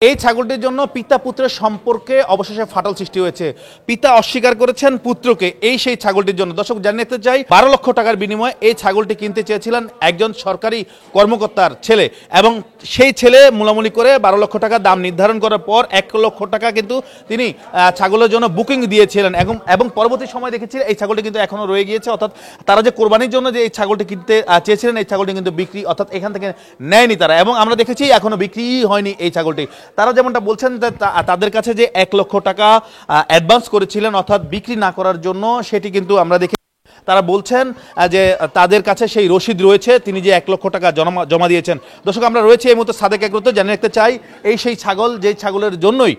এই ছাগলটির জন্য পিতা পুত্রের সম্পর্কে অবশেষে ফাটল সৃষ্টি হয়েছে। পিতা অস্বীকার করেছেন পুত্রকে এই সেই ছাগলটির জন্য। দর্শক জানাতে চাই 12 লক্ষ টাকার বিনিময়ে এই ছাগলটি কিনতে চেয়েছিলেন একজন সরকারি কর্মকর্তার ছেলে, এবং সেই ছেলে মূলামূলি করে 12 লক্ষ টাকা দাম নির্ধারণ করার পর 1 লক্ষ টাকা কিন্তু তিনি ছাগলের জন্য বুকিং দিয়েছিলেন, এবং পরবর্তী সময় দেখেছিলেন এই ছাগলটি কিন্তু এখনো রয়ে গিয়েছে। অর্থাৎ তারা যে কোরবানির জন্য যে এই ছাগলটি কিনতে চেয়েছিলেন এই ছাগলটি কিন্তু বিক্রি অর্থাৎ এখান থেকে নেয়নি তারা, এবং আমরা দেখেছি এখনো বিক্রি হয়নি এই ছাগলটি। তারা যেমনটা বলছেন তাদের কাছে যে 1 লক্ষ টাকা অ্যাডভান্স করেছিলেন অর্থাৎ বিক্রি না করার জন্য, সেটি কিন্তু আমরা দেখি তারা বলছেন যে তাদের কাছে সেই রসিদ রয়েছে, তিনি যে 1 লক্ষ টাকা জমা দিয়েছেন। দর্শক আমরা রয়েছে এই মুহূর্তে সাদেক এগ্রোতে, জানিয়ে রাখতে চাই এই সেই ছাগল যেই ছাগলের জন্যই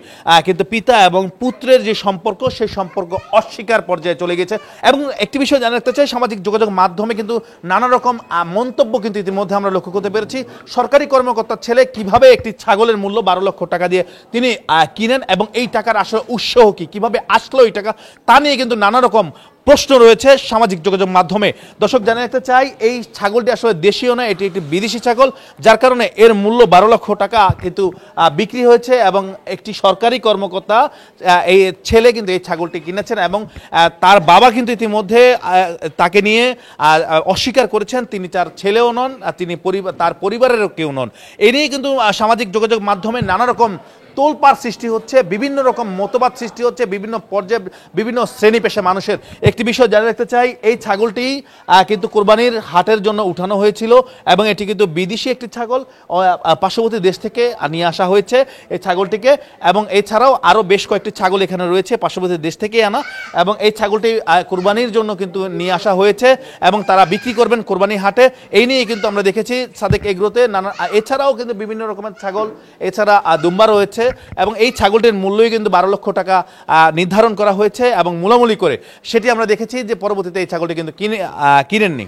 কিন্তু পিতা এবং পুত্রের যে সম্পর্ক সেই সম্পর্ক অস্বীকার পর্যায়ে চলে গেছে। এবং একটি বিষয় জানিয়ে রাখতে চাই, সামাজিক যোগাযোগ মাধ্যমে কিন্তু নানা রকম মন্তব্য কিন্তু ইতিমধ্যে আমরা লক্ষ্য করতে পেরেছি। সরকারি কর্মকর্তার ছেলে কিভাবে একটি ছাগলের মূল্য 12 লক্ষ টাকা দিয়ে তিনি কিনেন এবং এই টাকার আসলে উৎস কি, কিভাবে আসলো এই টাকা, তা নিয়ে কিন্তু নানা রকম প্রশ্ন রয়েছে সামাজিক যোগাযোগ মাধ্যমে। দর্শক জানিয়ে রাখতে চাই এই ছাগলটি আসলে দেশীয় নয়, এটি একটি বিদেশি ছাগল, যার কারণে এর মূল্য 12 লক্ষ টাকা কিন্তু বিক্রি হয়েছে, এবং একটি সরকারি কর্মকর্তা এই ছেলে কিন্তু এই ছাগলটি কিনেছেন, এবং তার বাবা কিন্তু ইতিমধ্যে তাকে নিয়ে অস্বীকার করেছেন তিনি তার ছেলেও নন, তিনি তার পরিবারেরও কেউ নন। এ নিয়ে কিন্তু সামাজিক যোগাযোগ মাধ্যমে নানা রকম তোলপাড় সৃষ্টি হচ্ছে, বিভিন্ন রকম মতবাদ সৃষ্টি হচ্ছে বিভিন্ন পর্যায়ে বিভিন্ন শ্রেণী পেশা মানুষের। একটি বিষয় জানিয়ে রাখতে চাই, এই ছাগলটি কিন্তু কোরবানির হাটের জন্য উঠানো হয়েছিল, এবং এটি কিন্তু বিদেশি একটি ছাগল, পার্শ্ববর্তী দেশ থেকে নিয়ে আসা হয়েছে এই ছাগলটিকে, এবং এছাড়াও আরও বেশ কয়েকটি ছাগল এখানে রয়েছে পার্শ্ববর্তী দেশ থেকে আনা, এবং এই ছাগলটি কোরবানির জন্য কিন্তু নিয়ে আসা হয়েছে এবং তারা বিক্রি করবেন কোরবানি হাটে। এই নিয়ে কিন্তু আমরা দেখেছি সাদেক এগ্রোতে নানা, এছাড়াও কিন্তু বিভিন্ন রকমের ছাগল, এছাড়া দুম্বা রয়েছে, এবং এই ছাগলটির মূল্যই কিন্তু 12 লক্ষ টাকা নির্ধারণ করা হয়েছে, এবং মূলামূলি করে সেটি আমরা দেখেছি যে পরবর্তীতে এই ছাগলটি কিন্তু কিনেননি।